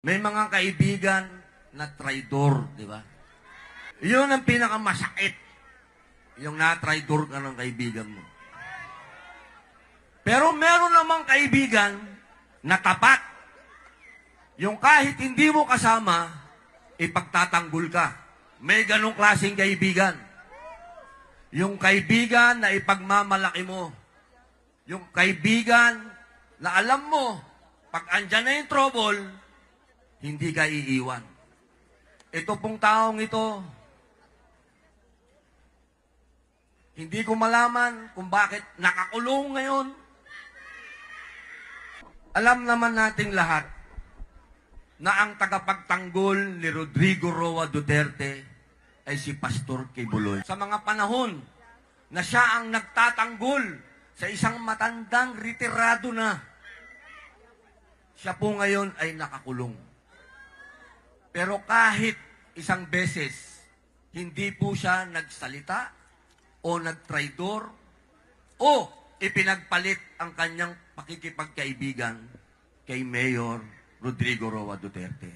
May mga kaibigan na traidor, di ba? Yun ang pinakamasakit. Yung na-traidor ka ng kaibigan mo. Pero meron namang kaibigan na tapat. Yung kahit hindi mo kasama, ipagtatanggol ka. May ganong klaseng kaibigan. Yung kaibigan na ipagmamalaki mo. Yung kaibigan na alam mo, pag andyan na yung trouble, hindi ka iiwan. Ito pong taong ito, hindi ko malaman kung bakit nakakulong ngayon. Alam naman nating lahat na ang tagapagtanggol ni Rodrigo Roa Duterte ay si Pastor Kibuloy. Sa mga panahon na siya ang nagtatanggol sa isang matandang retirado na, siya po ngayon ay nakakulong. Pero kahit isang beses, hindi po siya nagsalita o nagtraidor o ipinagpalit ang kanyang pakikipagkaibigan kay Mayor Rodrigo Roa Duterte.